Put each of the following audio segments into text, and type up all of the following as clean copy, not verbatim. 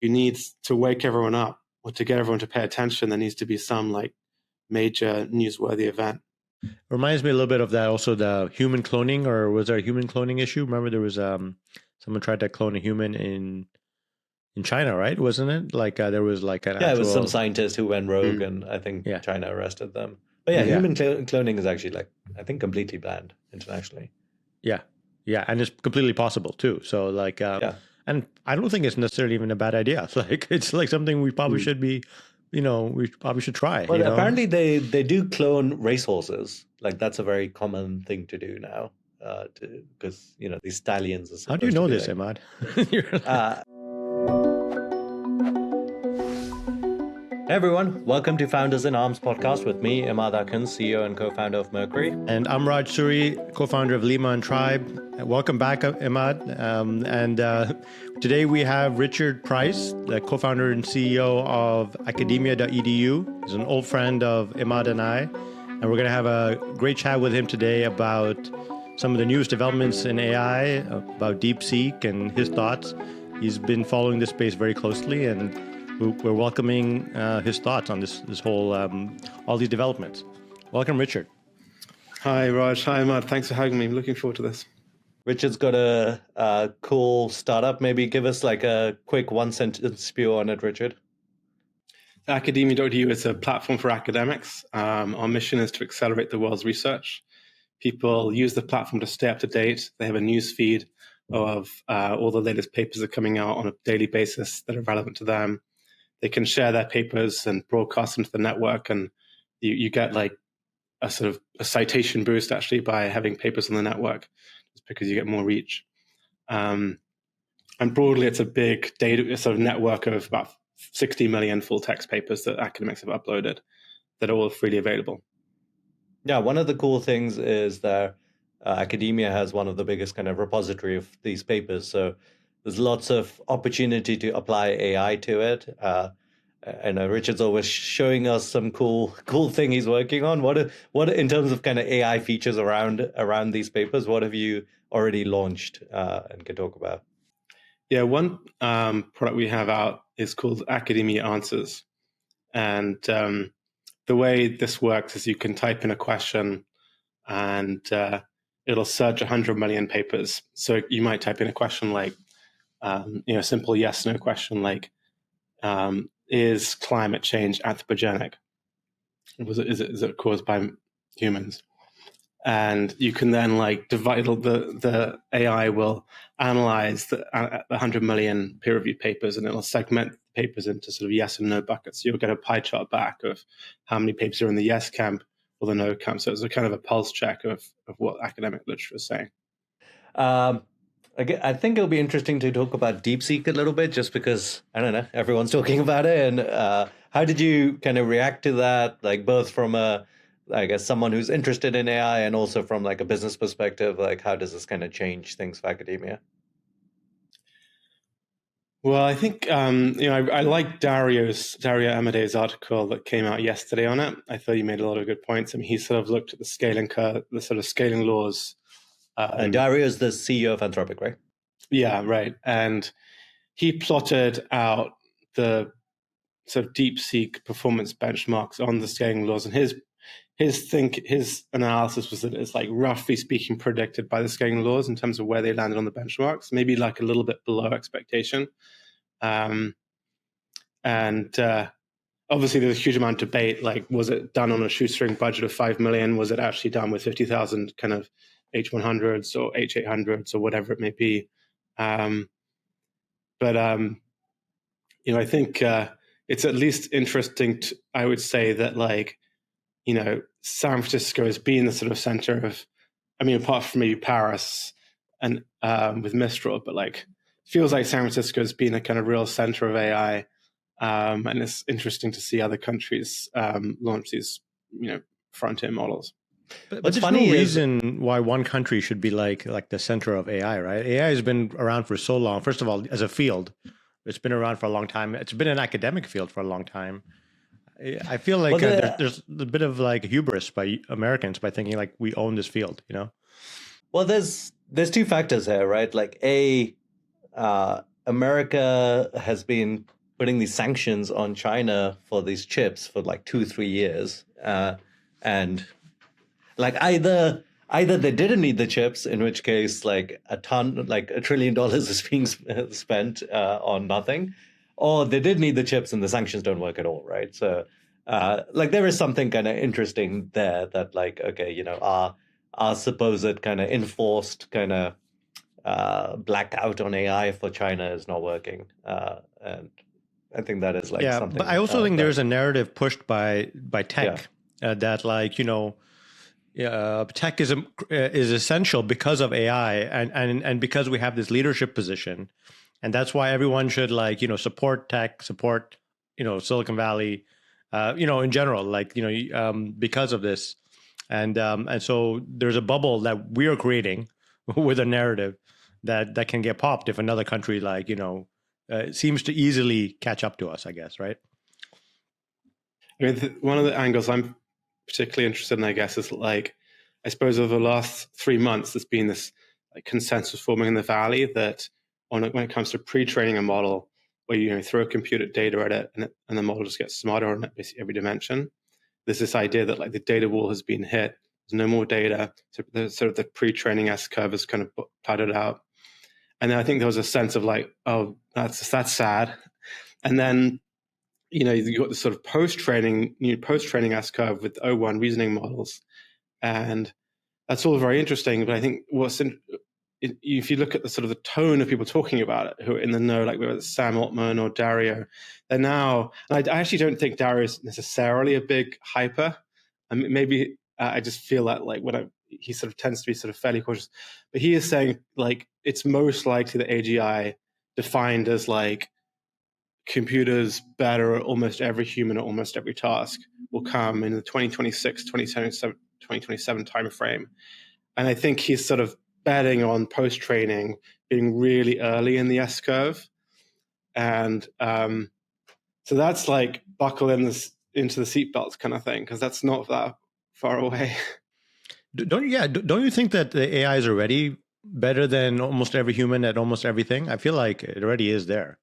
you need to wake everyone up or to get everyone to pay attention. There needs to be some like major newsworthy event. Reminds me a little bit of that. Also, the human cloning, or was there a human cloning issue? Remember, there was someone tried to clone a human in China, right? Wasn't it? Like there was like an it was some scientist who went rogue, and I think China arrested them. But human cloning is actually like I think completely banned internationally. Yeah, and it's completely possible too. So like, and I don't think it's necessarily even a bad idea. Like it's like something we probably should be. We probably should try. Well, apparently they do clone racehorses. Like that's a very common thing to do now, because these stallions. Are How do you know this, Immad? Hey everyone, welcome to Founders in Arms podcast with me, Immad, Akhund, CEO and co-founder of Mercury. And I'm Raj Suri, co-founder of Lima and Tribe. Welcome back, Immad. Today we have Richard Price, the co-founder and CEO of Academia.edu. He's an old friend of Immad and I. And we're going to have a great chat with him today about some of the newest developments in AI, about DeepSeek and his thoughts. He's been following this space very closely, and we're welcoming his thoughts on this whole, all these developments. Welcome, Richard. Hi, Raj. Hi, Immad. Thanks for having me. I'm looking forward to this. Richard's got a cool startup. Maybe give us like a quick one-sentence spew on it, Richard. Academia.edu is a platform for academics. Our mission is to accelerate the world's research. People use the platform to stay up to date. They have a news feed of all the latest papers that are coming out on a daily basis that are relevant to them. They can share their papers and broadcast them to the network, and you get like a sort of a citation boost actually by having papers on the network, just because you get more reach. And broadly, it's a big data sort of network of about 60 million full text papers that academics have uploaded that are all freely available. Yeah, one of the cool things is that academia has one of the biggest kind of repository of these papers. So there's lots of opportunity to apply AI to it. I know Richard's always showing us some cool thing he's working on. What in terms of kind of AI features around these papers, what have you already launched and can talk about? Yeah, one product we have out is called Academia Answers. And the way this works is you can type in a question and it'll search 100 million papers. So you might type in a question like, a simple yes/no question like, is climate change anthropogenic? Is it caused by humans? And you can then like divide the AI will analyze the 100 million peer-reviewed papers, and it'll segment papers into sort of yes and no buckets. So you'll get a pie chart back of how many papers are in the yes camp or the no camp. So it's a kind of a pulse check of what academic literature is saying. I think it'll be interesting to talk about DeepSeek a little bit, just because, I don't know, everyone's talking about it. And how did you kind of react to that, like both from someone who's interested in AI and also from like a business perspective? Like, how does this kind of change things for academia? Well, I think, I like Dario Amadei's article that came out yesterday on it. I thought he made a lot of good points. I mean, he sort of looked at the scaling curve, the sort of scaling laws. Dario is the CEO of Anthropic, right? Yeah, right. And he plotted out the sort of DeepSeek performance benchmarks on the scaling laws. And his analysis was that it's like roughly speaking predicted by the scaling laws in terms of where they landed on the benchmarks, maybe like a little bit below expectation. And obviously there's a huge amount of debate, like was it done on a shoestring budget of 5 million? Was it actually done with 50,000 kind of H100s or H800s or whatever it may be? I think it's at least interesting I would say that San Francisco has been the sort of center of, apart from maybe Paris and with Mistral, but feels like San Francisco has been a kind of real center of AI. And it's interesting to see other countries launch these, frontier models. But there's no reason why one country should be like the center of AI, right? AI has been around for so long. First of all, as a field, it's been around for a long time. It's been an academic field for a long time. I feel like there's a bit of like hubris by Americans by thinking like we own this field, Well, there's two factors here, right? Like America has been putting these sanctions on China for these chips for like 2-3 years, and like either they didn't need the chips, in which case like $1 trillion is being spent on nothing, or they did need the chips and the sanctions don't work at all, right? So like there is something kind of interesting there that like, okay, you know, our supposed kind of enforced kind of blackout on AI for China is not working, and I think that is like something. But I also think there's a narrative pushed by tech that like, you know, tech is essential because of AI and because we have this leadership position, and that's why everyone should like, you know, support tech, support, you know, Silicon Valley, you know, in general, like, you know, because of this, and so there's a bubble that we are creating with a narrative that can get popped if another country like, you know, seems to easily catch up to us, I guess, right? I mean, one of the angles I'm particularly interested in, I guess, is like, I suppose over the last 3 months, there's been this like consensus forming in the Valley that when it comes to pre-training a model, where you throw computed data at it and the model just gets smarter on basically every dimension, there's this idea that like the data wall has been hit. There's no more data. So the pre-training S-curve is kind of plotted out. And then I think there was a sense of like, oh, that's sad. And then, you know, you got the sort of post-training S-curve with O1 reasoning models. And that's all very interesting. But I think if you look at the sort of the tone of people talking about it, who are in the know, like whether it's Sam Altman or Dario, they're now, and I actually don't think Dario is necessarily a big hyper. I mean, maybe I just feel that like he sort of tends to be sort of fairly cautious, but he is saying like it's most likely that AGI, defined as like computers better at almost every human at almost every task, will come in the 2026, 2027 timeframe. And I think he's sort of betting on post-training being really early in the S-curve. And so that's like buckle into the seatbelts kind of thing, because that's not that far away. Don't you think that the AI is already better than almost every human at almost everything? I feel like it already is there.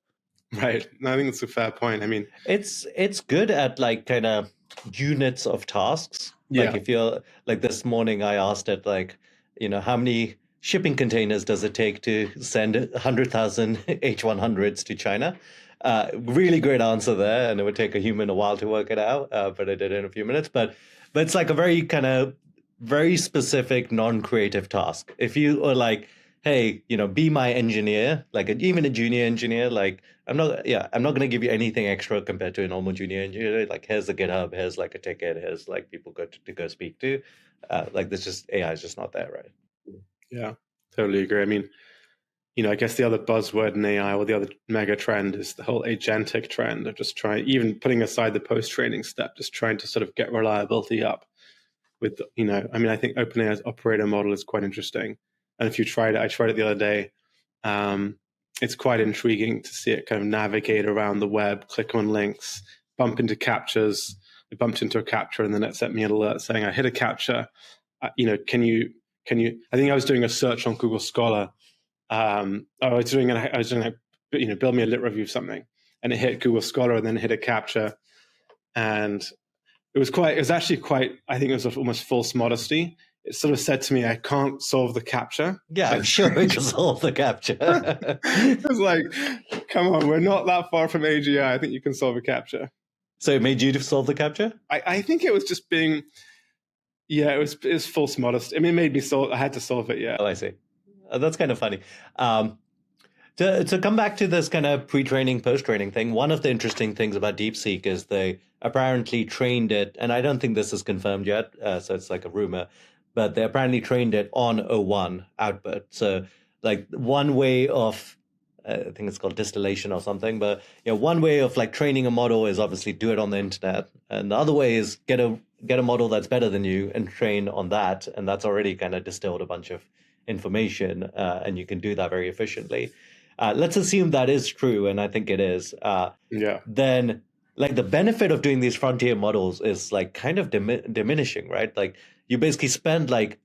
Right. No, I think that's a fair point. I mean, it's good at like kind of units of tasks. Like if you're like this morning, I asked it like, you know, how many shipping containers does it take to send 100,000 H100s to China? Really great answer there, and it would take a human a while to work it out, but I did it in a few minutes. But it's like a very kind of very specific, non-creative task. If you are like, hey, you know, be my engineer, like even a junior engineer, like I'm not going to give you anything extra compared to a normal junior engineer. Like here's the GitHub, here's like a ticket, here's like people to go speak to. Like this just AI is just not there, right? Yeah, totally agree. I mean, you know, I guess the other buzzword in AI or the other mega trend is the whole agentic trend of just even putting aside the post-training step, just trying to sort of get reliability up with, you know, I mean, I think OpenAI's operator model is quite interesting. And if you tried it, I tried it the other day. It's quite intriguing to see it kind of navigate around the web, click on links, bump into captures. I bumped into a capture and then it sent me an alert saying I hit a capture. You know, can you? I think I was doing a search on Google Scholar. I was doing you know, build me a lit review of something, and it hit Google Scholar and then hit a capture, and it was actually quite. I think it was almost false modesty. It sort of said to me, I can't solve the capture. Yeah, I'm sure we can solve the capture. It was like, come on, we're not that far from AGI. I think you can solve a capture. So it made you to solve the capture? I think it was just being, it was false modesty. I mean, it made me solve. I had to solve it. Yeah. Oh, I see. That's kind of funny. To come back to this kind of pre-training, post-training thing, one of the interesting things about DeepSeek is they apparently trained it, and I don't think this is confirmed yet, so it's like a rumor, but they apparently trained it on O1 output. So like one way of, I think it's called distillation or something, but you know, one way of like training a model is obviously do it on the internet. And the other way is get a model that's better than you and train on that. And that's already kind of distilled a bunch of information, and you can do that very efficiently. Let's assume that is true, and I think it is. Then like the benefit of doing these frontier models is like kind of diminishing, right? Like you basically spend like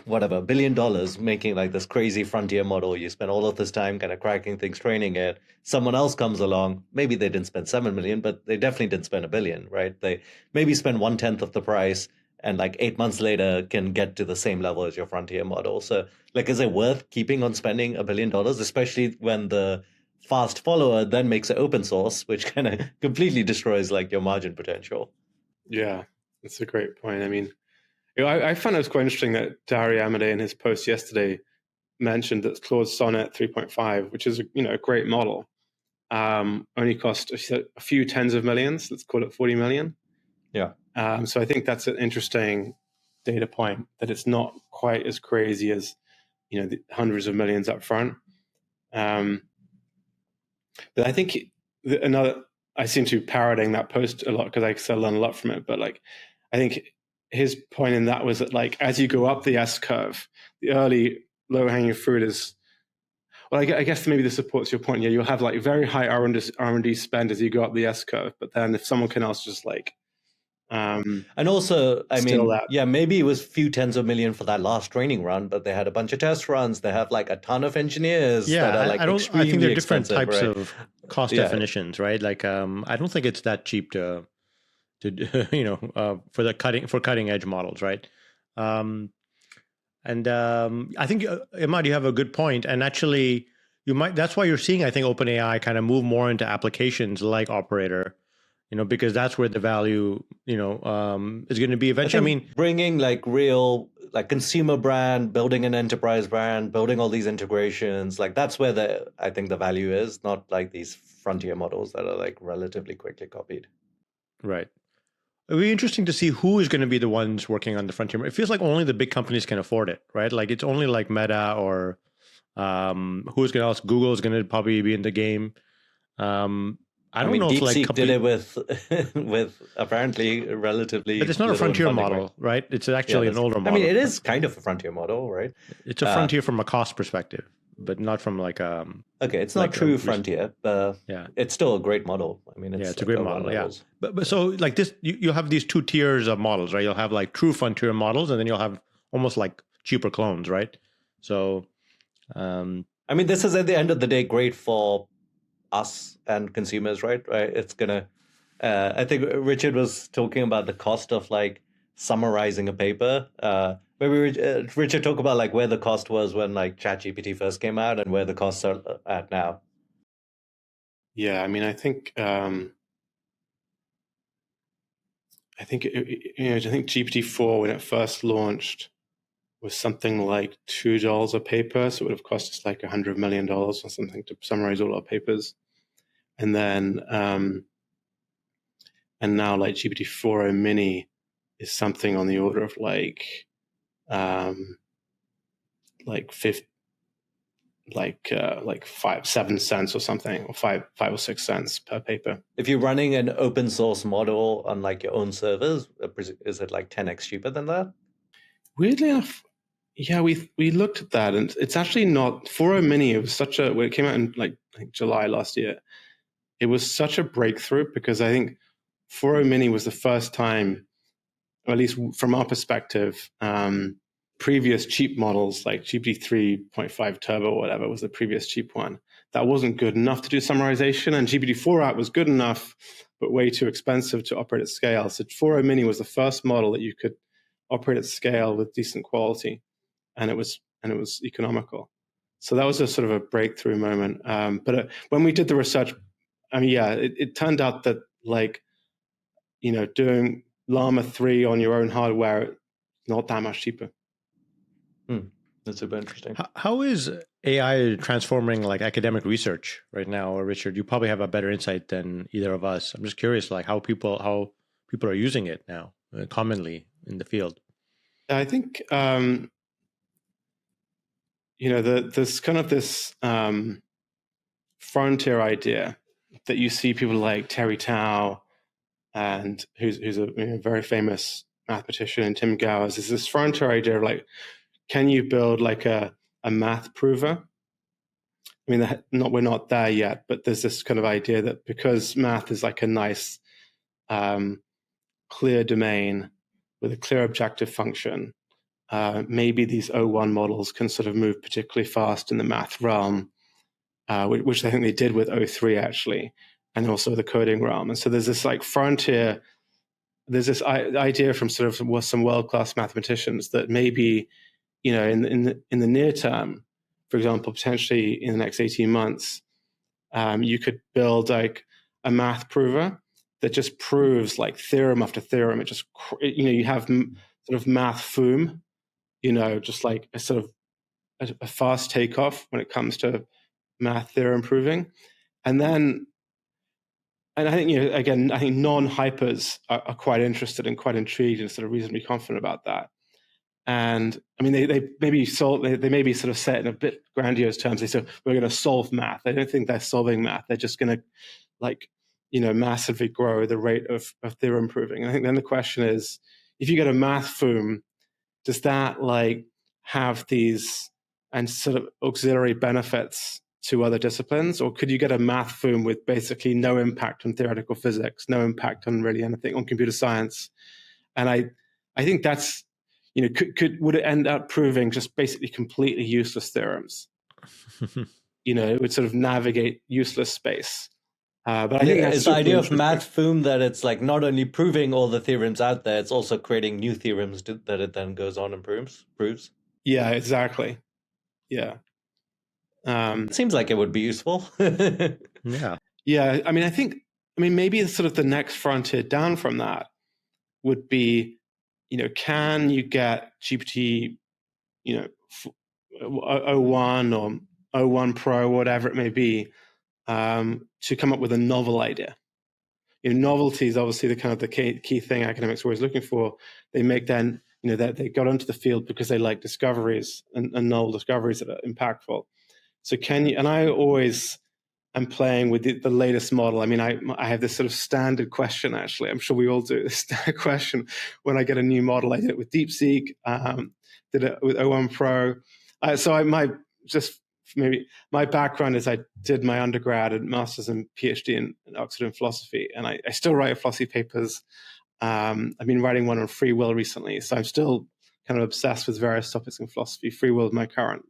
whatever, $1 billion making like this crazy frontier model. You spend all of this time kind of cracking things, training it. Someone else comes along. Maybe they didn't spend 7 million, but they definitely didn't spend $1 billion, right? They maybe spend 1/10 of the price, and like 8 months later can get to the same level as your frontier model. So like, is it worth keeping on spending $1 billion, especially when the fast follower then makes it open source, which kind of completely destroys like your margin potential? Yeah, that's a great point. I mean, I found it was quite interesting that Dari Amadei in his post yesterday mentioned that Claude Sonnet 3.5, which is a great model, only cost a few tens of millions. Let's call it 40 million. Yeah. So I think that's an interesting data point, that it's not quite as crazy as the hundreds of millions up front. But I think I seem to be parroting that post a lot because I learn a lot from it. But like, I think his point in that was that like, as you go up the S curve, the early low hanging fruit is, well, I guess maybe this supports your point. Yeah, you'll have like very high R&D spend as you go up the S curve. But then if someone can else just like, and also, I mean, that. yeah, maybe it was a few tens of million for that last training run, but they had a bunch of test runs. They have like a ton of engineers. Yeah, that are, like, I think there are different types right? of cost definitions, right? Like, I don't think it's that cheap to for cutting edge models, right? I think Immad, you have a good point, and actually, that's why you're seeing, I think, OpenAI kind of move more into applications like Operator, because that's where the value, is going to be eventually. I mean, bringing like real, like consumer brand, building an enterprise brand, building all these integrations, like that's where I think the value is, not like these frontier models that are like relatively quickly copied. Right. It'll be interesting to see who is going to be the ones working on the frontier. It feels like only the big companies can afford it, right? Like it's only like Meta or who's going to else? Google is going to probably be in the game. I don't know if like DeepSeek did it with apparently relatively, but it's not a frontier model, right? It's actually an older model. I mean, it is kind of a frontier model, right? It's a frontier from a cost perspective, but not from like okay, it's not true frontier, but yeah, it's still a great model. I mean, it's a great model. Levels. Yeah, but so like this, you have these two tiers of models, right? You'll have like true frontier models, and then you'll have almost like cheaper clones, right? So, I mean, this is at the end of the day great for us and consumers, right? It's gonna. I think Richard was talking about the cost of like summarizing a paper. Maybe Richard talk about like where the cost was when like ChatGPT first came out and where the costs are at now. Yeah, I mean, I think GPT-4 when it first launched was something like $2 a paper, so it would have cost us like $100 million or something to summarize all our papers. And then and now like GPT-4o mini is something on the order of like 5-7 cents or something, or 5 or 6 cents per paper. If you're running an open source model on like your own servers, is it like 10x cheaper than that? Weirdly enough, yeah, we looked at that, and it's actually not. 4o mini, it was when it came out in like July last year, it was such a breakthrough because I think 4o mini was the first time, or at least from our perspective, previous cheap models like GPT 3.5 Turbo or whatever was the previous cheap one. That wasn't good enough to do summarization, and GPT-4 was good enough, but way too expensive to operate at scale. So 4o mini was the first model that you could operate at scale with decent quality, and it was economical. So that was a sort of a breakthrough moment. But when we did the research, I mean, yeah, it turned out that like, doing Llama 3 on your own hardware, not that much cheaper. That's super interesting. How is AI transforming like academic research right now, or Richard? You probably have a better insight than either of us. I'm just curious, like how people are using it now, commonly in the field. I think there's kind of this frontier idea that you see people like Terry Tao, and who's a very famous mathematician, and Tim Gowers. Is this frontier idea of like, can you build like a math prover? I mean, we're not there yet, but there's this kind of idea that because math is like a nice, clear domain with a clear objective function, maybe these O1 models can sort of move particularly fast in the math realm, which I think they did with O3 actually, and also the coding realm. And so there's this like frontier. There's this idea from sort of some world-class mathematicians that maybe, in the near term, for example, potentially in the next 18 months, you could build like a math prover that just proves like theorem after theorem. It just, you have sort of math foom, just like a sort of a fast takeoff when it comes to math theorem proving. And I think, again, I think non-hypers are quite interested and quite intrigued and sort of reasonably confident about that. And I mean, they maybe sort of say it in a bit grandiose terms. They say, we're going to solve math. I don't think they're solving math. They're just going to massively grow the rate of theorem proving. And I think then the question is, if you get a math foom, does that like have these and sort of auxiliary benefits to other disciplines, or could you get a math foom with basically no impact on theoretical physics, no impact on really anything on computer science? And I think that's, would it end up proving just basically completely useless theorems? It would sort of navigate useless space. But I think that's it's the idea of math foom that it's like not only proving all the theorems out there, it's also creating new theorems that it then goes on and proves. Yeah, exactly. Yeah. It seems like it would be useful. Yeah. Yeah. I mean, maybe sort of the next frontier down from that would be, can you get GPT, O1 or O1 Pro, whatever it may be, to come up with a novel idea? Novelty is obviously the kind of the key thing academics are always looking for. They make then, that they got onto the field because they like discoveries and novel discoveries that are impactful. So can you, and I always am playing with the latest model. I mean, I have this sort of standard question, actually. I'm sure we all do this standard question when I get a new model. I did it with DeepSeek, did it with O1 Pro. My background is I did my undergrad and master's and PhD in Oxford in philosophy, and I still write philosophy papers. I've been writing one on free will recently, so I'm still kind of obsessed with various topics in philosophy. Free will is my current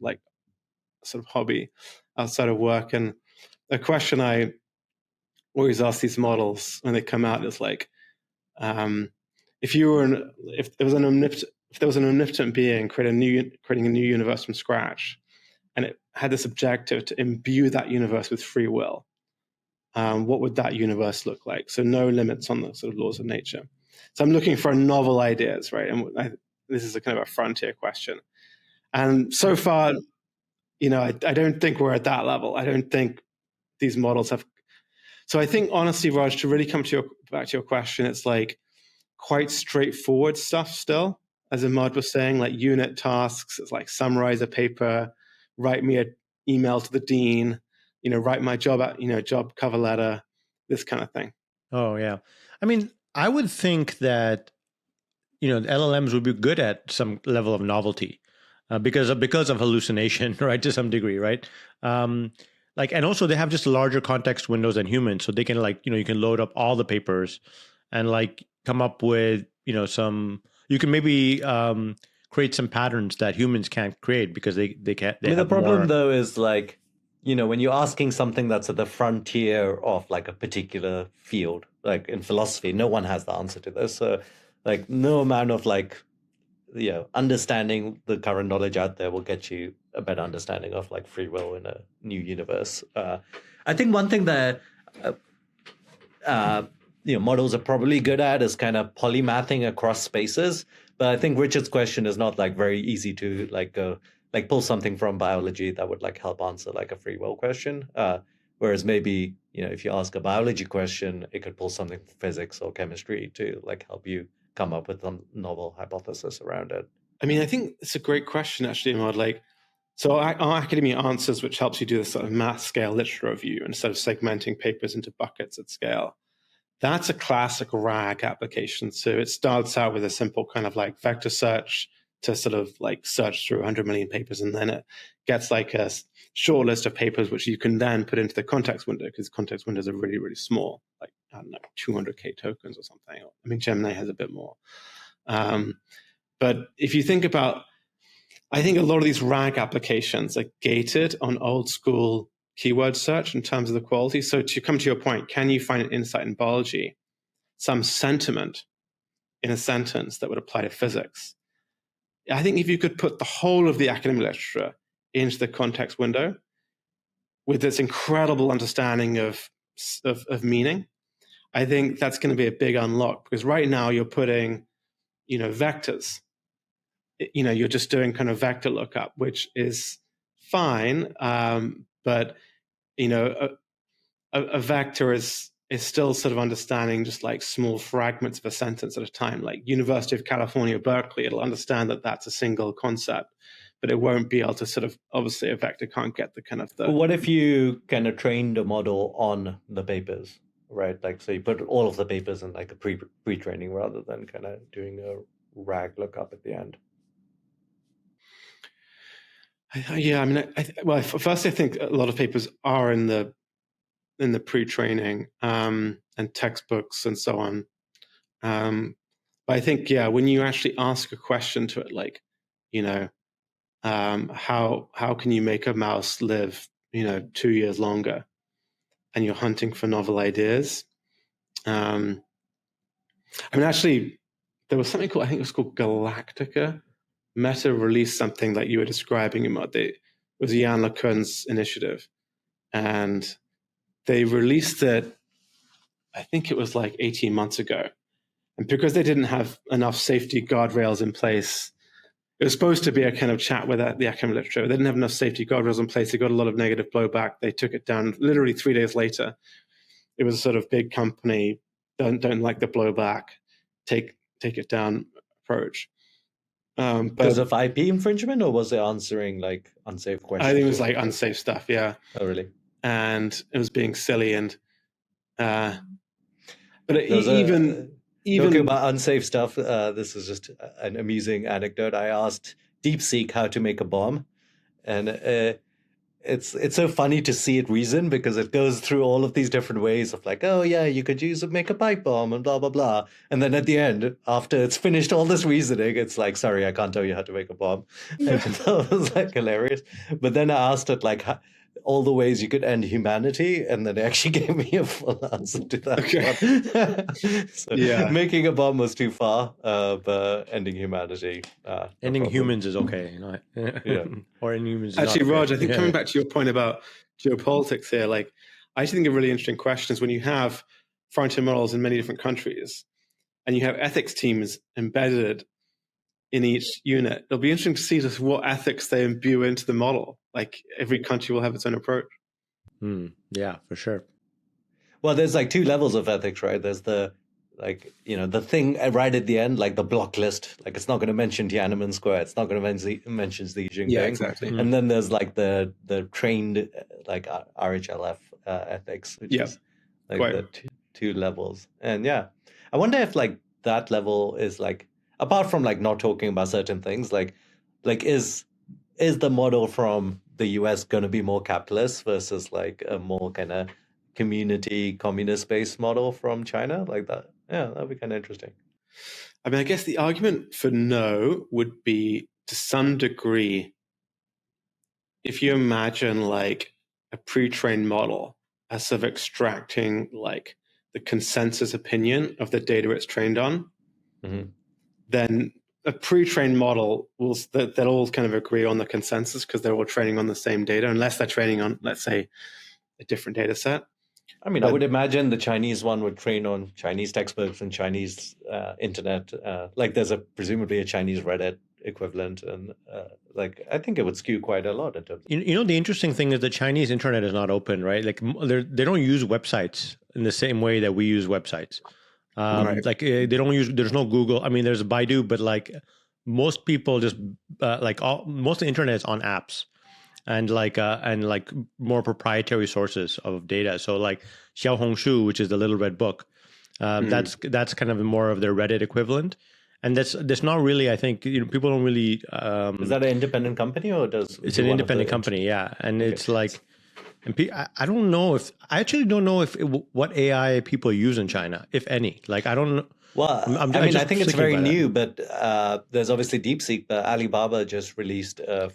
sort of hobby outside of work. And a question I always ask these models when they come out is like, if there was an omnipotent being creating a new universe from scratch, and it had this objective to imbue that universe with free will, what would that universe look like? So no limits on the sort of laws of nature. So I'm looking for novel ideas, right? And this is a kind of a frontier question. And so far, I don't think we're at that level. I don't think these models have. So I think, honestly, Raj, to really come back to your question, it's like quite straightforward stuff still. As Immad was saying, like unit tasks, it's like summarize a paper, write me an email to the dean, write my job cover letter, this kind of thing. Oh, yeah. I mean, I would think that, LLMs would be good at some level of novelty because of hallucination, right? To some degree, right? And also they have just larger context windows than humans. So they can you can load up all the papers and come up with, you can maybe create some patterns that humans can't create because they can't. The problem though is when you're asking something that's at the frontier of a particular field, like in philosophy, no one has the answer to this. So no amount of understanding the current knowledge out there will get you a better understanding of free will in a new universe. I think one thing that models are probably good at is kind of polymathing across spaces. But I think Richard's question is not very easy to go pull something from biology that would help answer a free will question. Whereas maybe if you ask a biology question, it could pull something from physics or chemistry to help you come up with some novel hypothesis around it. I mean, I think it's a great question, actually, Immad. So our Academia Answers, which helps you do this sort of math scale literature review instead of segmenting papers into buckets at scale, that's a classic RAG application. So it starts out with a simple kind of vector search to sort of search through 100 million papers, and then it gets a short list of papers which you can then put into the context window, because context windows are really, really small, I don't know, 200K tokens or something. I mean, Gemini has a bit more. But if you think about I think a lot of these RAG applications are gated on old school keyword search in terms of the quality. So to come to your point, can you find an insight in biology, some sentiment in a sentence that would apply to physics? I think if you could put the whole of the academic literature into the context window with this incredible understanding of meaning, I think that's going to be a big unlock, because right now you're putting, vectors. You're just doing kind of vector lookup, which is fine, but a vector is still sort of understanding just like small fragments of a sentence at a time. Like University of California, Berkeley, it'll understand that that's a single concept, but it won't be able to sort of, obviously a vector can't get the kind of the... But what if you kind of trained a model on the papers, right? Like, so you put all of the papers in like a pre-training rather than kind of doing a RAG lookup at the end? Yeah, I mean, first I think a lot of papers are in the pre-training and textbooks and so on. But I think, when you actually ask a question to it, like, how can you make a mouse live, 2 years longer? And you're hunting for novel ideas. Actually, there was something called, I think it was called Galactica. Meta released something like you were describing, Immad. It was Jan LeCun's initiative. And they released it, I think it was like 18 months ago. And because they didn't have enough safety guardrails in place, it was supposed to be a kind of chat with the academic literature. They didn't have enough safety guardrails in place. They got a lot of negative blowback. They took it down literally 3 days later. It was a sort of big company, don't like the blowback, take it down approach. Because of IP infringement, or was it answering like unsafe questions? I think it was like unsafe stuff, yeah. Oh, really? And it was being silly, and but even talking about unsafe stuff, this is just an amusing anecdote. I asked DeepSeek how to make a bomb, and it's so funny to see it reason, because it goes through all of these different ways of like, oh yeah, you could make a pipe bomb and blah blah blah, and then at the end, after it's finished all this reasoning, it's like, sorry, I can't tell you how to make a bomb. And that was like hilarious. But then I asked it like all the ways you could end humanity, and then it actually gave me a full answer to that. Okay. So making a bomb was too far, but ending humanity, ending humans is okay, yeah. Or ending humans. Actually, Raj, I think coming back to your point about geopolitics here, like I think a really interesting question is when you have frontier models in many different countries, and you have ethics teams embedded in each unit, it'll be interesting to see just what ethics they imbue into the model. Like every country will have its own approach. Yeah, for sure. Well, there's like 2 levels of ethics, right? There's the the thing right at the end, like the block list. Like it's not going to mention Tiananmen Square. It's not going to mention Xi Jinping. Yeah, exactly. And then there's like the trained like RHLF ethics, which is like the two levels. And I wonder if like that level is like, apart from like not talking about certain things, like is the model from the US going to be more capitalist versus like a more kind of community communist based model from China like that? Yeah, that'd be kind of interesting. I mean, I guess the argument for no would be to some degree, if you imagine like a pre-trained model as sort of extracting like the consensus opinion of the data it's trained on, then a pre-trained model they'll all kind of agree on the consensus because they're all training on the same data, unless they're training on, let's say, a different data set. I mean, I would imagine the Chinese one would train on Chinese textbooks and Chinese internet. Like there's presumably a Chinese Reddit equivalent, and like I think it would skew quite a lot in terms of... the interesting thing is the Chinese internet is not open, right? Like they don't use websites in the same way that we use websites. Right. Like they don't use, there's no Google. I mean, there's Baidu, but like most people just most of the internet is on apps and like more proprietary sources of data. So like Xiaohongshu, which is the Little Red Book, that's kind of more of their Reddit equivalent. And that's not really, I think, people don't really... is that an independent company or does... It's an independent company, yeah. And it's like... And I don't know if I actually don't know if what AI people use in China, if any. Like I don't know. Well, I mean, I think it's very new, but there's obviously DeepSeek, but Alibaba just released a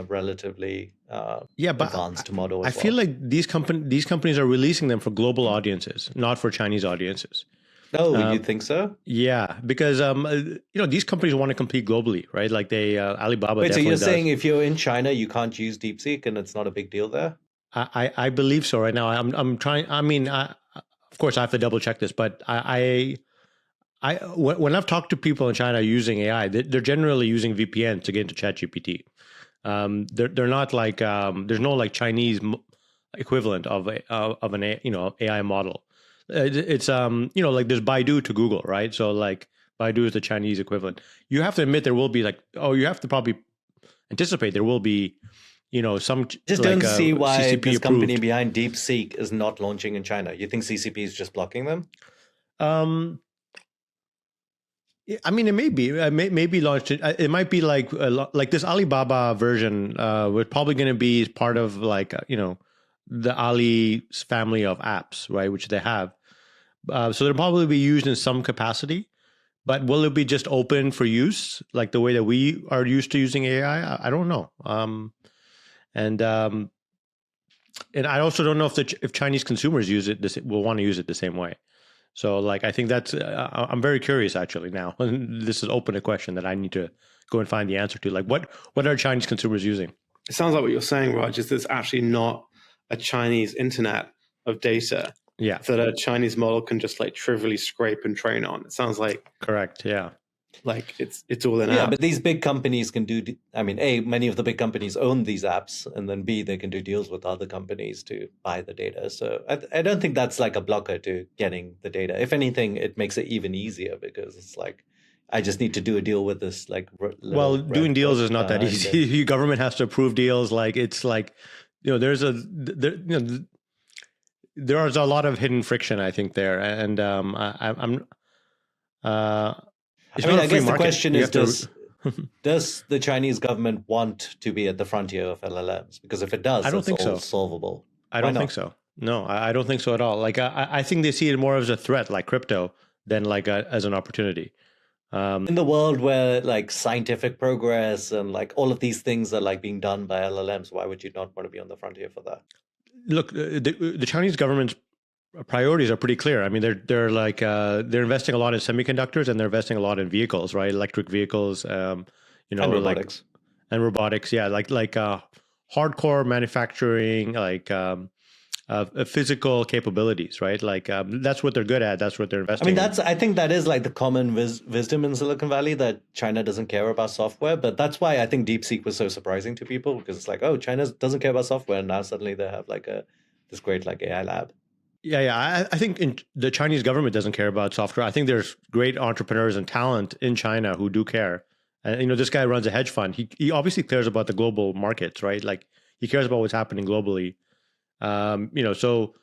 relatively advanced model I as well. feel like these companies are releasing them for global audiences, not for Chinese audiences. Oh, you think so? Yeah, because these companies want to compete globally, right? Like they Alibaba. Wait, so definitely you're does. saying if you're in China, you can't use DeepSeek, and it's not a big deal there? I believe so right now. I'm trying. I mean, of course, I have to double check this, but when I've talked to people in China using AI, they're generally using VPN to get into ChatGPT. They're not like there's no like Chinese equivalent of an AI model. It's like there's Baidu to Google, right? So like Baidu is the Chinese equivalent. You have to admit there will be you have to probably anticipate there will be some just like, don't see why CCP this approved company behind DeepSeek is not launching in China. You think CCP is just blocking them? I mean, it may be. May be launched. It might be like this Alibaba version. Was probably going to be part of the Ali's family of apps, right? Which they have. So they'll probably be used in some capacity. But will it be just open for use, like the way that we are used to using AI? I don't know. And I also don't know if Chinese consumers use it. Will want to use it the same way. So, like, I think that's. I'm very curious, actually. Now, this is open a question that I need to go and find the answer to. Like, what are Chinese consumers using? It sounds like what you're saying, Raj, is there's actually not a Chinese internet of data that a Chinese model can just like trivially scrape and train on. It sounds like correct. Yeah, like it's all in. Yeah, but these big companies can do. I mean, A, many of the big companies own these apps, and then B, they can do deals with other companies to buy the data. So I don't think that's like a blocker to getting the data. If anything, it makes it even easier because it's like I just need to do a deal with this. Like, doing deals is not that easy. Government has to approve deals. Like it's like there's there's a lot of hidden friction, I think, there, and I'm. I mean, I guess the question is, does the Chinese government want to be at the frontier of LLMs? Because if it does, I don't think so. Solvable. I don't think so. No, I don't think so at all. Like, I think they see it more as a threat, like crypto, than like as an opportunity. In the world where like scientific progress and like all of these things are like being done by LLMs, why would you not want to be on the frontier for that? Look, the Chinese government's priorities are pretty clear. I mean, they're investing a lot in semiconductors and they're investing a lot in vehicles, right? Electric vehicles, and robotics. And robotics, yeah, like hardcore manufacturing, like physical capabilities, right? Like that's what they're good at. That's what they're investing. I mean, I think that is like the common wisdom in Silicon Valley, that China doesn't care about software. But that's why I think DeepSeek was so surprising to people, because it's like, oh, China doesn't care about software, and now suddenly they have like this great like AI lab. Yeah. I think the Chinese government doesn't care about software. I think there's great entrepreneurs and talent in China who do care. And this guy runs a hedge fund. He obviously cares about the global markets, right? Like he cares about what's happening globally. So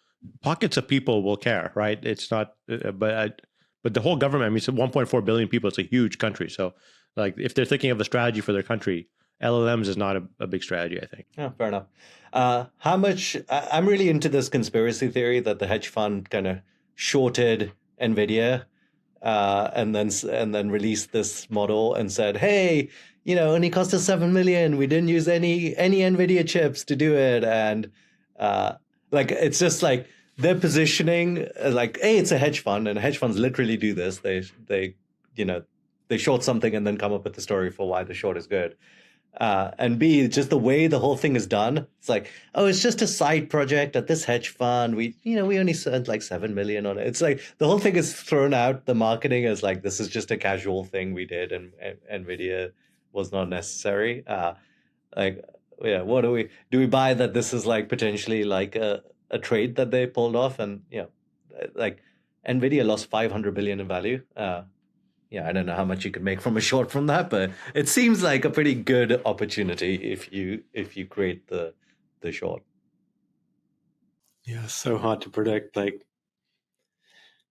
pockets of people will care, right? It's not, but the whole government. I mean, it's 1.4 billion people. It's a huge country. So, like, if they're thinking of a strategy for their country, LLMs is not a big strategy, I think. Yeah, fair enough. How much? I'm really into this conspiracy theory that the hedge fund kind of shorted NVIDIA, and then released this model and said, "Hey, only cost us $7 million. We didn't use any NVIDIA chips to do it," and like it's just like they're positioning like, hey, it's a hedge fund, and hedge funds literally do this. They short something and then come up with the story for why the short is good. And B, just the way the whole thing is done. It's like, oh, it's just a side project at this hedge fund. We only spent like $7 million on it. It's like the whole thing is thrown out. The marketing is like, this is just a casual thing we did, and NVIDIA was not necessary. What do we buy that this is like potentially like a trade that they pulled off? And like NVIDIA lost 500 billion in value. I don't know how much you could make from a short from that, but it seems like a pretty good opportunity if you create the short. Yeah, so hard to predict. Like,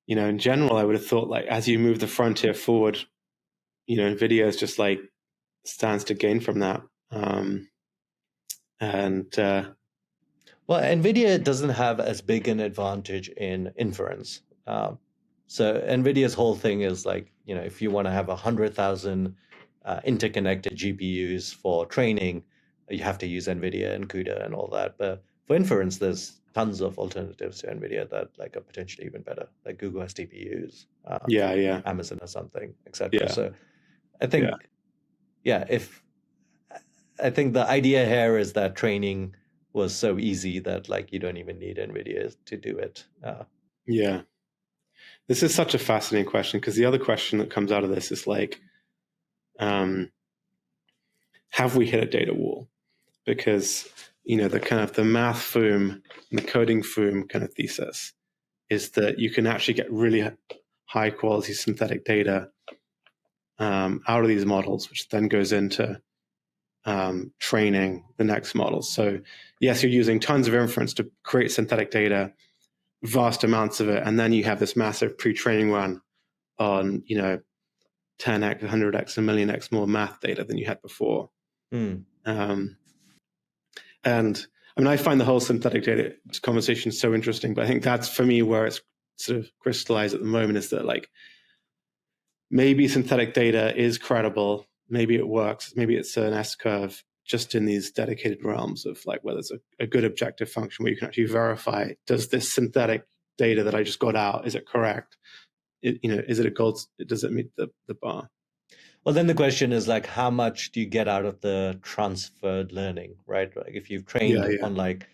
in general, I would have thought like as you move the frontier forward, NVIDIA is just like stands to gain from that. Well, NVIDIA doesn't have as big an advantage in inference. So NVIDIA's whole thing is like, if you want to have 100,000 interconnected GPUs for training, you have to use NVIDIA and CUDA and all that. But for inference, there's tons of alternatives to NVIDIA that like are potentially even better. Like Google has TPUs, Yeah. Amazon has something, etc. Yeah. So I think, I think the idea here is that training was so easy that like you don't even need NVIDIA to do it. Yeah. This is such a fascinating question, because the other question that comes out of this is like, have we hit a data wall? Because, the kind of the math foom and the coding foom kind of thesis is that you can actually get really high quality synthetic data out of these models, which then goes into training the next models. So yes, you're using tons of inference to create synthetic data, vast amounts of it, and then you have this massive pre-training run on 10x, 100x, a million x more math data than you had before. And I mean, I find the whole synthetic data conversation so interesting, but I think that's for me where it's sort of crystallized at the moment, is that like maybe synthetic data is credible, maybe it works, maybe it's an S-curve just in these dedicated realms of like where there's a good objective function where you can actually verify, does this synthetic data that I just got out, is it correct? Is it a gold, does it meet the bar? Well, then the question is like, how much do you get out of the transferred learning, right? Like if you've trained on like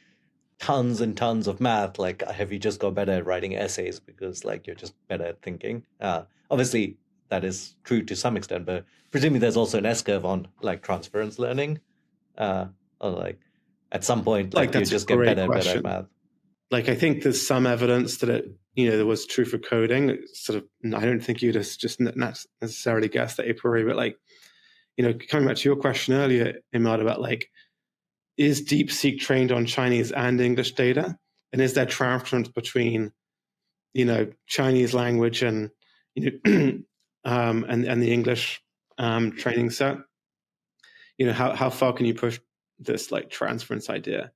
tons and tons of math, like have you just got better at writing essays because like you're just better at thinking? Obviously, that is true to some extent, but presumably there's also an S-curve on like transference learning. Or like at some point, like you just get better at math. Like I think there's some evidence that it, there was true for coding. It's sort of, I don't think you'd just not necessarily guess that a priori, but like, coming back to your question earlier, Immad, about like, is DeepSeek trained on Chinese and English data? And is there transference between, Chinese language and, and the English training set? How far can you push this like transference idea?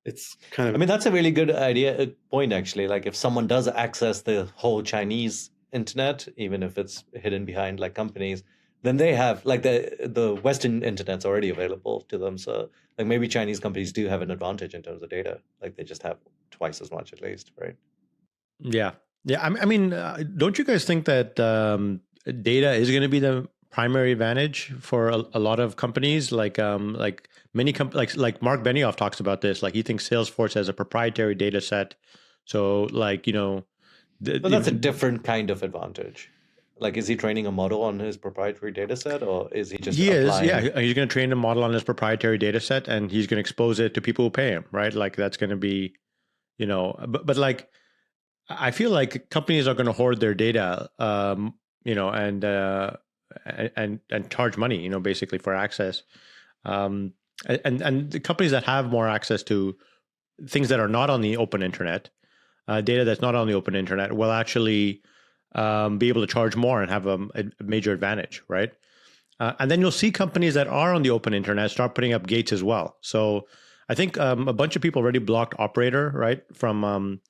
It's kind of, I mean, that's a really good point, actually. Like if someone does access the whole Chinese internet, even if it's hidden behind like companies, then they have like the Western internet's already available to them. So like maybe Chinese companies do have an advantage in terms of data. Like they just have twice as much at least, right? Yeah. I mean, don't you guys think that data is going to be the primary advantage for a lot of companies? Like many like Mark Benioff talks about this. Like he thinks Salesforce has a proprietary data set. So like but that's a different kind of advantage. Like, is he training a model on his proprietary data set, or is he just applying? He's going to train a model on his proprietary data set, and he's going to expose it to people who pay him, right? Like that's going to be, but like, I feel like companies are going to hoard their data, and charge money, basically for access. And the companies that have more access to things that are not on the open internet, data that's not on the open internet, will actually be able to charge more and have a major advantage, right? And then you'll see companies that are on the open internet start putting up gates as well. So I think a bunch of people already blocked Operator, right, from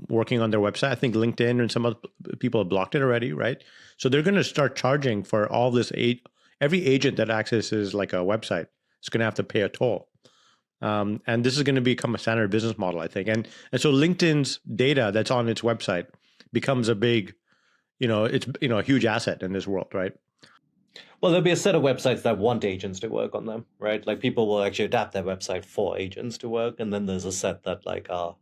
working on their website. I think LinkedIn and some other people have blocked it already, right? So they're going to start charging for all this. Every agent that accesses like a website is going to have to pay a toll. And this is going to become a standard business model, I think. And so LinkedIn's data that's on its website becomes a big, it's a huge asset in this world, right? Well, there'll be a set of websites that want agents to work on them, right? Like people will actually adapt their website for agents to work, and then there's a set that are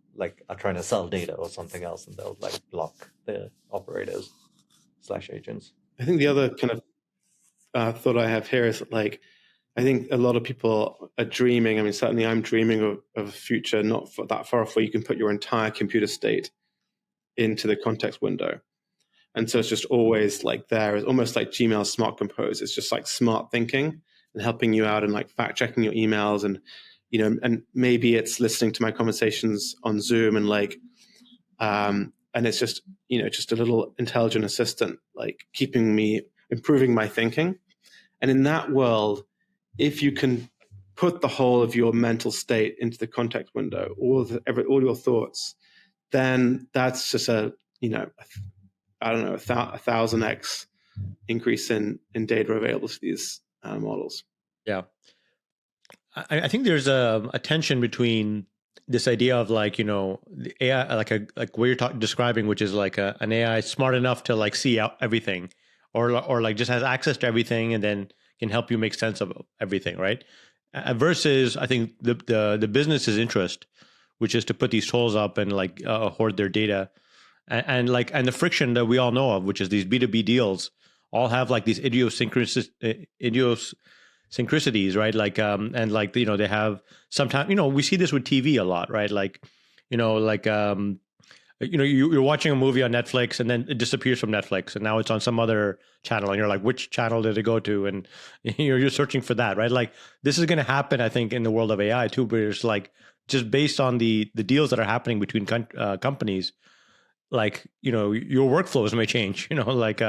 trying to sell data or something else, and they'll like block the operators / agents. I think the other kind of thought I have here is like, I think a lot of people are dreaming. I mean, certainly I'm dreaming of a future not that far off where you can put your entire computer state into the context window. And so it's just always like there. It's almost like Gmail Smart Compose. It's just like smart thinking and helping you out and like fact checking your emails. And, and maybe it's listening to my conversations on Zoom and like, and it's just, just a little intelligent assistant, like improving my thinking. And in that world, if you can put the whole of your mental state into the context window, all your thoughts, then that's just I don't know, 1,000x increase in data available to these models. Yeah. I think there's a tension between this idea of like, the AI, like what you're describing, which is like an AI smart enough to like see out everything, or like just has access to everything and then can help you make sense of everything, right? Versus, I think the business's interest, which is to put these tools up and like hoard their data, and the friction that we all know of, which is these B2B deals, all have like these idiosyncrasies, right? Like and like they have sometimes we see this with TV a lot, right? Like you're watching a movie on Netflix and then it disappears from Netflix and now it's on some other channel and you're like, which channel did it go to? And you're searching for that, right? Like this is going to happen, I think, in the world of AI too, but it's like just based on the deals that are happening between companies, like your workflows may change, like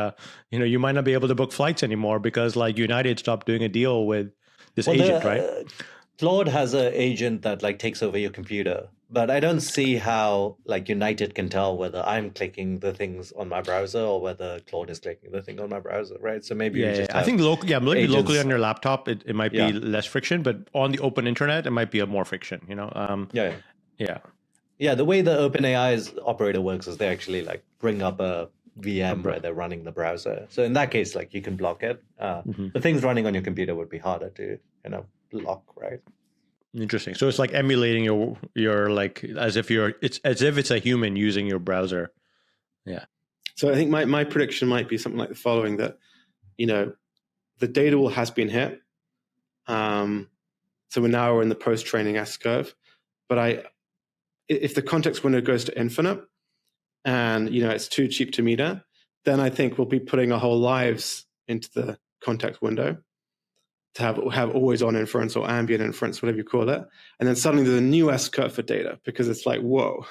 you might not be able to book flights anymore because like United stopped doing a deal with this agent, right? Claude has an agent that like takes over your computer, but I don't see how like United can tell whether I'm clicking the things on my browser or whether Claude is clicking the thing on my browser, right? So maybe you just I think maybe agents. Locally on your laptop it might be less friction, but on the open internet it might be more friction, Yeah, the way the OpenAI's operator works is they actually like bring up a VM where they're running the browser. So in that case, like you can block it. The things running on your computer would be harder to block, right? Interesting. So it's like emulating your like as if it's a human using your browser. Yeah. So I think my prediction might be something like the following: that the data wall has been hit. So we're in the post-training S-curve, but if the context window goes to infinite and it's too cheap to meter, then I think we'll be putting our whole lives into the context window to have always on inference or ambient inference, whatever you call it. And then suddenly there's a new S-curve for data because it's like, whoa,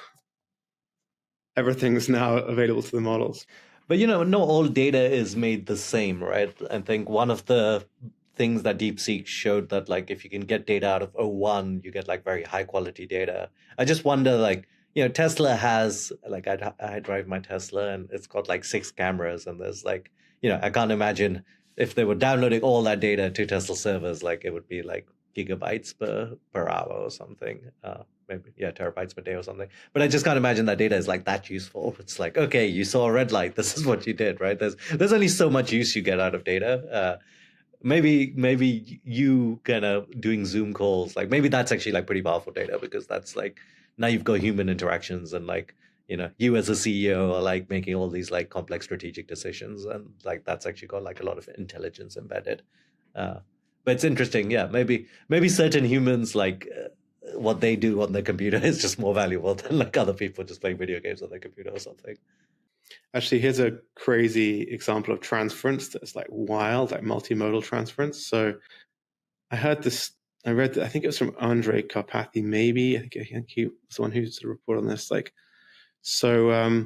everything's now available to the models. But not all data is made the same, right? I think one of the things that DeepSeek showed that like if you can get data out of O1, you get like very high quality data. I just wonder, like, Tesla has like I drive my Tesla and it's got like 6 cameras and there's like, I can't imagine if they were downloading all that data to Tesla servers, like it would be like gigabytes per hour or something. Maybe terabytes per day or something. But I just can't imagine that data is like that useful. It's like, okay, you saw a red light. This is what you did, right? There's only so much use you get out of data. Maybe you kind of doing Zoom calls, like maybe that's actually like pretty powerful data because that's like now you've got human interactions and like you as a CEO are like making all these like complex strategic decisions and like that's actually got like a lot of intelligence embedded. But it's interesting, maybe certain humans like what they do on their computer is just more valuable than like other people just playing video games on their computer or something. Actually, here's a crazy example of transference that's like wild, like multimodal transference. So I read that, I think it was from Andre Karpathy, maybe. I think he was the one who sort of reported on this. Like, so if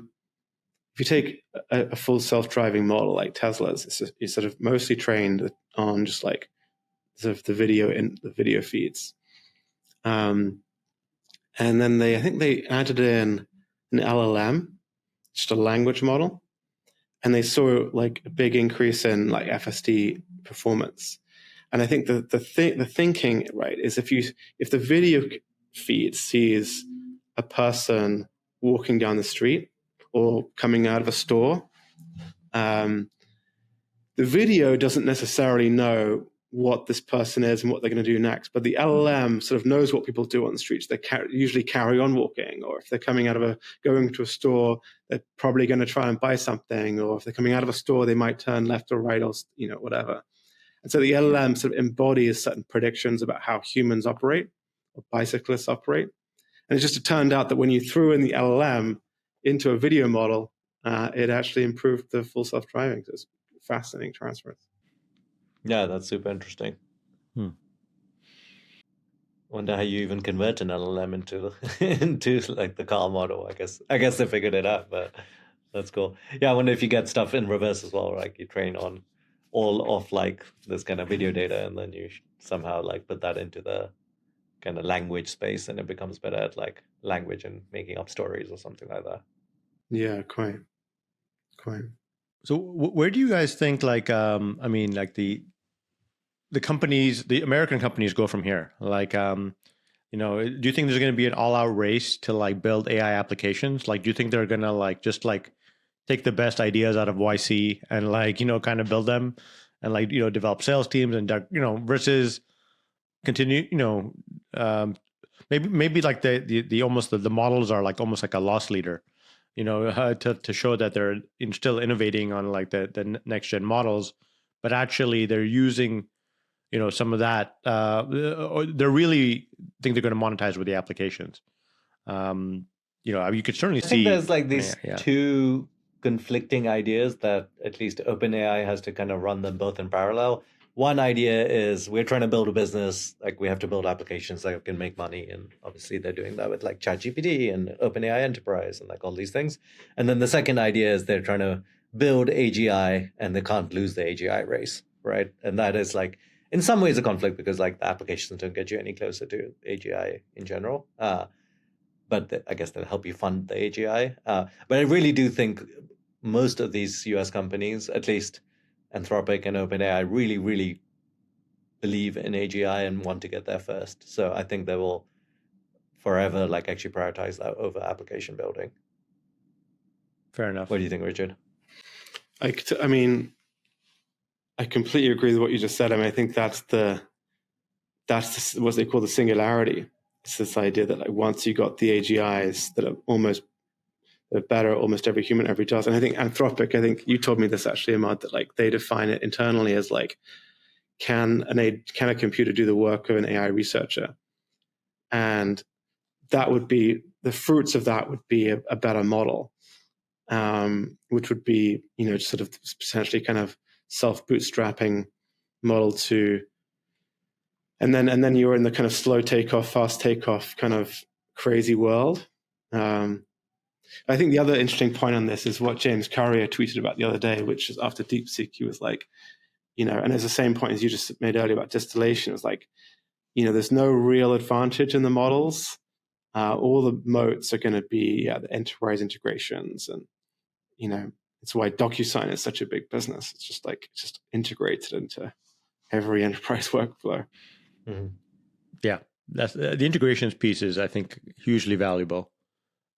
you take a full self-driving model like Tesla's, it's sort of mostly trained on just like sort of the video feeds. And then I think they added in an LLM, just a language model, and they saw like a big increase in like FSD performance. And I think the thinking, right, is if the video feed sees a person walking down the street or coming out of a store, the video doesn't necessarily know what this person is and what they're going to do next, but the LLM sort of knows what people do on the streets. They usually carry on walking, or if they're going to a store, they're probably going to try and buy something, or if they're coming out of a store, they might turn left or right, or whatever. And so the LLM sort of embodies certain predictions about how humans operate or bicyclists operate. And it just turned out that when you threw in the LLM into a video model, it actually improved the full self-driving. So it's fascinating transference. Yeah, that's super interesting. Wonder how you even convert an LLM into like the car model. I guess they figured it out, but that's cool. Yeah, I wonder if you get stuff in reverse as well, like you train on all of like this kind of video data, and then you somehow like put that into the kind of language space, and it becomes better at like language and making up stories or something like that. Yeah, quite. So where do you guys think like like the companies, the American companies go from here? Like do you think there's going to be an all-out race to like build AI applications? Like, do you think they're going to like just like take the best ideas out of YC and like, kind of build them and like, develop sales teams and, versus continue, maybe like the almost the models are like almost like a loss leader, to show that they're still innovating on like the next gen models, but actually they're using, some of that. They really think they're going to monetize with the applications. You could certainly I see. think there's like these Yeah. two conflicting ideas that at least OpenAI has to kind of run them both in parallel. One idea is we're trying to build a business, like we have to build applications that can make money. And obviously they're doing that with like ChatGPT and OpenAI Enterprise and like all these things. And then the second idea is they're trying to build AGI and they can't lose the AGI race, right? And that is like, in some ways a conflict because like the applications don't get you any closer to AGI in general. But I guess they'll help you fund the AGI. But I really do think most of these US companies, at least Anthropic and OpenAI, really, really believe in AGI and want to get there first. So I think they will forever like actually prioritize that over application building. Fair enough. What do you think, Richard? I mean, I completely agree with what you just said. I mean, I think that's what they call the singularity. It's this idea that like once you got the AGIs that are better at almost every human every task. And I think Anthropic, I think you told me this actually, Immad, that like they define it internally as like, can a computer do the work of an AI researcher? And that would be, the fruits of that would be a better model, which would be, sort of potentially kind of self-bootstrapping model to, and then you're in the kind of slow takeoff, fast takeoff kind of crazy world. I think the other interesting point on this is what James Currier tweeted about the other day, which is after DeepSeek, he was like, and it's the same point as you just made earlier about distillation. It's like, there's no real advantage in the models. All the moats are going to be the enterprise integrations. And, it's why DocuSign is such a big business. It's just integrated into every enterprise workflow. Mm-hmm. Yeah, that's the integrations piece is, I think, hugely valuable.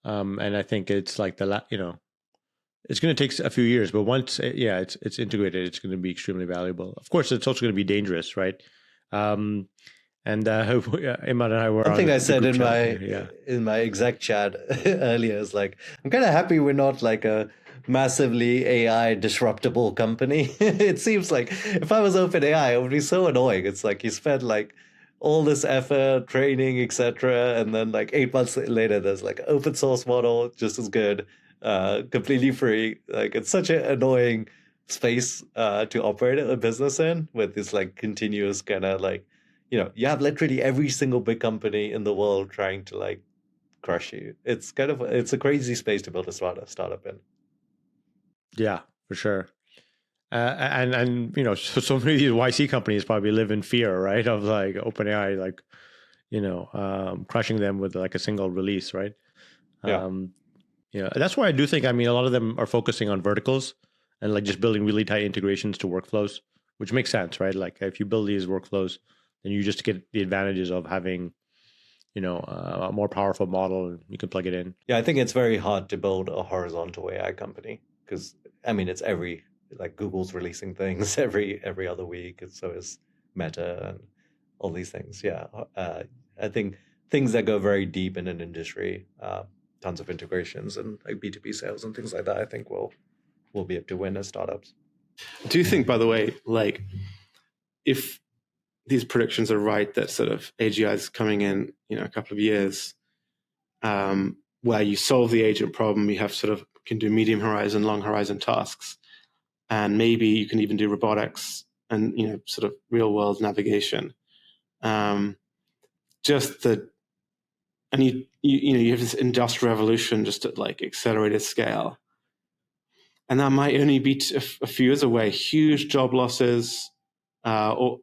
And I think it's like it's going to take a few years, but once it's integrated, it's going to be extremely valuable. Of course, it's also going to be dangerous, right? And Immad and I were. One thing I said in my exec chat earlier is like, I'm kind of happy we're not like a massively AI disruptable company. It seems like if I was OpenAI, it would be so annoying. It's like you spend like all this effort, training, etc., and then like 8 months later, there's like an open source model just as good, completely free. Like it's such an annoying space to operate a business in, with this like continuous kind of like, you have literally every single big company in the world trying to like crush you. It's a crazy space to build a startup in. Yeah, for sure. And so many of these YC companies probably live in fear, right, of like OpenAI, like crushing them with like a single release, right? Yeah. That's why I do think, a lot of them are focusing on verticals and like just building really tight integrations to workflows, which makes sense, right? Like if you build these workflows, then you just get the advantages of having a more powerful model and you can plug it in. Yeah, I think it's very hard to build a horizontal AI company because it's like Google's releasing things every other week, and so is Meta and all these things. Yeah, I think things that go very deep in an industry, tons of integrations and like B2B sales and things like that, I think we'll be able to win as startups. Do you think, by the way, like if these predictions are right, that sort of AGI is coming in, a couple of years, where you solve the agent problem, you have can do medium horizon, long horizon tasks, and maybe you can even do robotics and sort of real world navigation. And you have this industrial revolution just at like accelerated scale. and that might only be a few years away. Huge job losses, or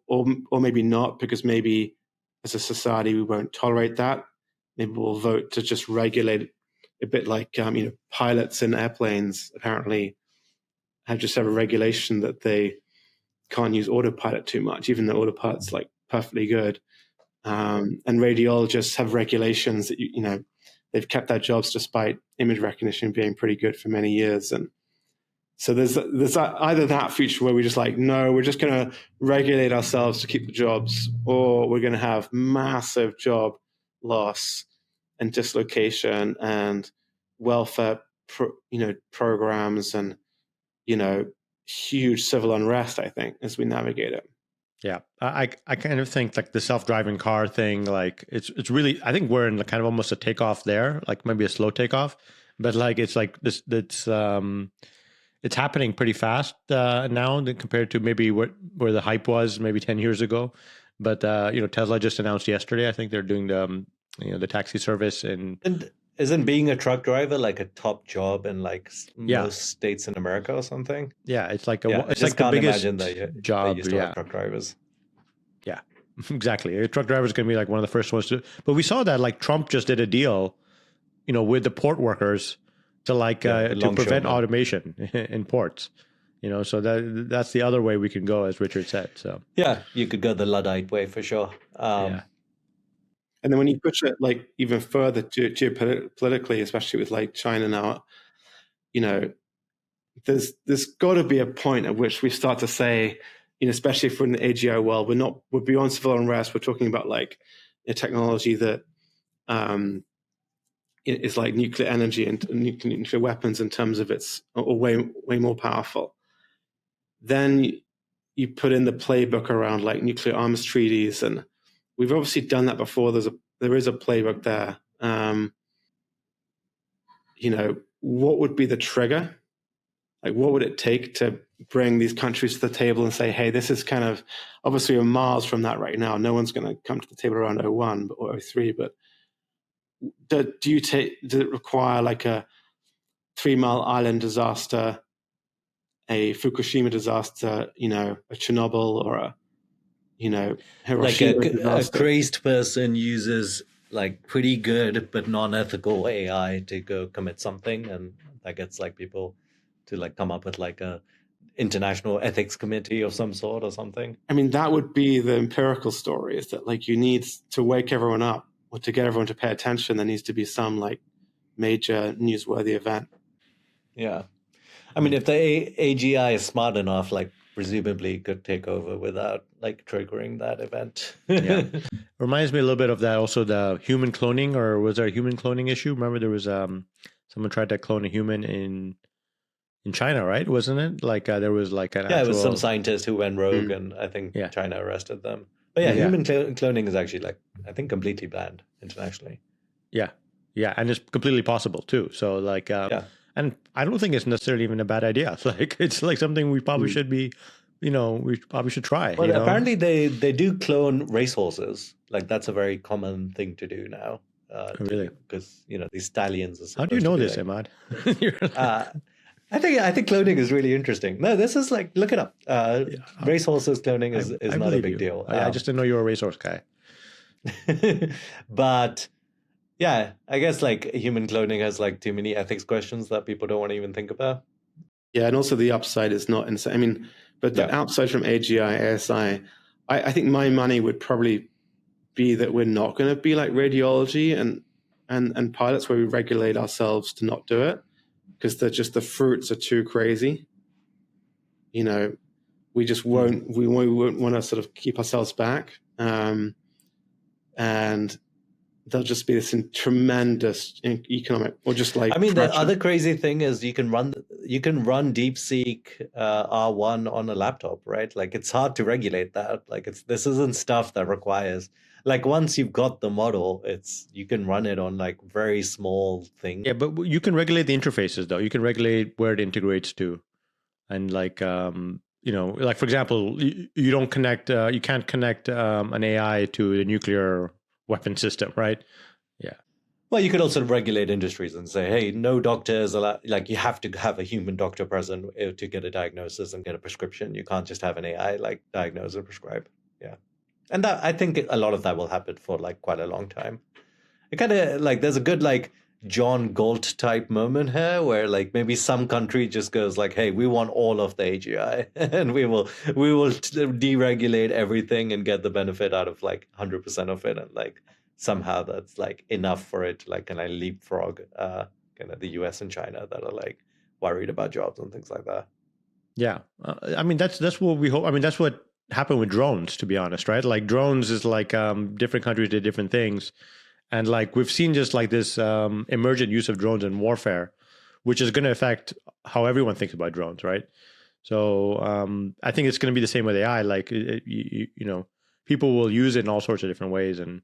maybe not, because maybe as a society we won't tolerate that. Maybe we'll vote to just regulate it a bit, like pilots in airplanes apparently have a regulation that they can't use autopilot too much, even though autopilot's like perfectly good. And radiologists have regulations that they've kept their jobs despite image recognition being pretty good for many years. And so there's either that future where we just no, we're just going to regulate ourselves to keep the jobs, or we're going to have massive job loss and dislocation and welfare programs and huge civil unrest, I think, as we navigate it. Yeah, I kind of think like the self-driving car thing, like it's really, I think we're in kind of almost a takeoff there, like maybe a slow takeoff, but it's happening pretty fast now compared to maybe where the hype was maybe 10 years ago. But Tesla just announced yesterday, I think they're doing the taxi service and isn't being a truck driver like a top job in most states in America or something? Yeah, it's like it's like the biggest job. They used to have truck drivers. Yeah, exactly. A truck driver is going to be like one of the first ones to. But we saw that like Trump just did a deal, with the port workers to to prevent automation in ports. So that's the other way we can go, as Richard said. So yeah, you could go the Luddite way for sure. Yeah. And then when you push it even further geopolitically, especially with China now, there's got to be a point at which we start to say, especially for an AGI world, we're beyond civil unrest. We're talking about a technology that is like nuclear energy and nuclear weapons in terms of it's way more powerful. Then you put in the playbook around nuclear arms treaties, and we've obviously done that before. There is a playbook there. What would be the trigger? What would it take to bring these countries to the table and say, hey, this is kind of, obviously we're miles from that right now. No one's going to come to the table around 01 or 03, but does it require a 3 Mile Island disaster, a Fukushima disaster, a Chernobyl, or a Hiroshima a crazed person uses pretty good but non-ethical AI to go commit something, and that gets people to come up with a international ethics committee of some sort or something. I mean, that would be the empirical story, is that you need to wake everyone up, or to get everyone to pay attention. There needs to be some major newsworthy event. Yeah. I mean, if the AGI is smart enough, presumably could take over without triggering that event. Yeah. Reminds me a little bit of that, also the human cloning, or was there a human cloning issue? Remember there was someone tried to clone a human in China, right? Wasn't it? There was an actual... it was some scientist who went rogue, and I think China arrested them. But human cloning is actually I think completely banned internationally. Yeah. Yeah, and it's completely possible too. So and I don't think it's necessarily even a bad idea. It's something we probably should be, we probably should try. But apparently they do clone racehorses. That's a very common thing to do now. Really? Because these stallions are. How do you know this, Immad? I think cloning is really interesting. No, this is look it up. Racehorses cloning is not a big deal. I just didn't know you were a racehorse guy. But yeah, I guess human cloning has too many ethics questions that people don't want to even think about. Yeah, and also the upside is not insane. I mean, but the upside from AGI, ASI, I think my money would probably be that we're not going to be like radiology and pilots, where we regulate ourselves to not do it, because the fruits are too crazy. We just won't. We won't want to sort of keep ourselves back, and there'll just be this tremendous economic, or just I mean, the other crazy thing is you can run DeepSeek R1 on a laptop, right? It's hard to regulate that. This isn't stuff that requires. Once you've got the model, you can run it on very small things. Yeah, but you can regulate the interfaces though. You can regulate where it integrates to, and for example, you don't connect. You can't connect an AI to the nuclear weapon system, right? Yeah. Well, you could also regulate industries and say, hey, no doctors allowed, like you have to have a human doctor present to get a diagnosis and get a prescription. You can't just have an AI like diagnose and prescribe. Yeah. And that, I think a lot of that will happen for like quite a long time. It kind of like there's a good like John Galt type moment here where like maybe some country just goes like, hey, we want all of the AGI and we will deregulate everything and get the benefit out of like 100% of it, and like somehow that's like enough for it to like kind of leapfrog kind of the US and China that are like worried about jobs and things like that. Yeah, I mean that's what we hope. I mean that's what happened with drones, to be honest, right? Like drones is like different countries did different things, and like we've seen just like this emergent use of drones in warfare, which is going to affect how everyone thinks about drones, right? So I think it's going to be the same with AI. Like you know, people will use it in all sorts of different ways, and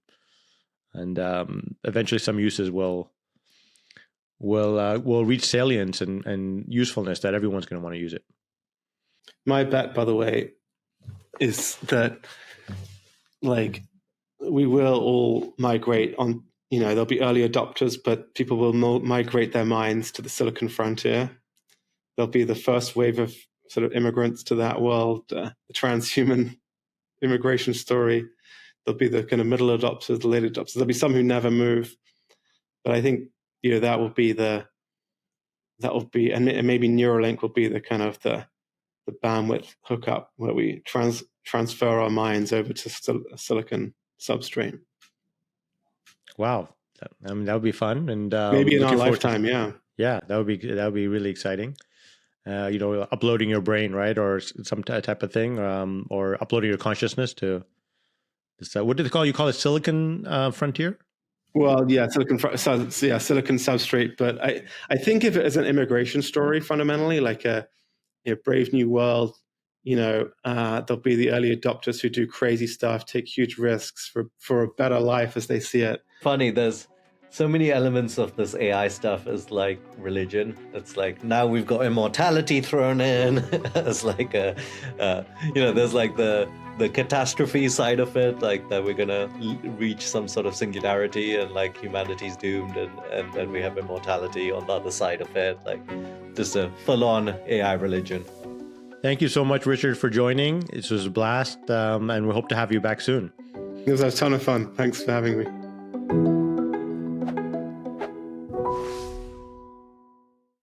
eventually some uses will reach salience and usefulness that everyone's going to want to use it. My bet, by the way, is that like we will all migrate on. You know, there'll be early adopters, but people will migrate their minds to the Silicon frontier. There'll be the first wave of sort of immigrants to that world, the transhuman immigration story. There'll be the kind of middle adopters, the late adopters. There'll be some who never move, but I think that will be, and maybe Neuralink will be the kind of the bandwidth hookup where we transfer our minds over to silicon substrate. Wow, I mean that would be fun, and maybe in our lifetime, yeah, that would be really exciting. Uploading your brain, right, or some type of thing, or uploading your consciousness to this. What do they call it? You call it Silicon Frontier? Well, yeah, silicon substrate. But I think of it as an immigration story fundamentally, like a brave new world. There'll be the early adopters who do crazy stuff, take huge risks for a better life as they see it. Funny, there's so many elements of this AI stuff is like religion. It's like now we've got immortality thrown in. It's like there's like the catastrophe side of it, like that we're gonna reach some sort of singularity and like humanity's doomed, and then we have immortality on the other side of it, like just a full-on AI religion. Thank you so much, Richard, for joining. This was a blast, and we hope to have you back soon. It was a ton of fun. Thanks for having me.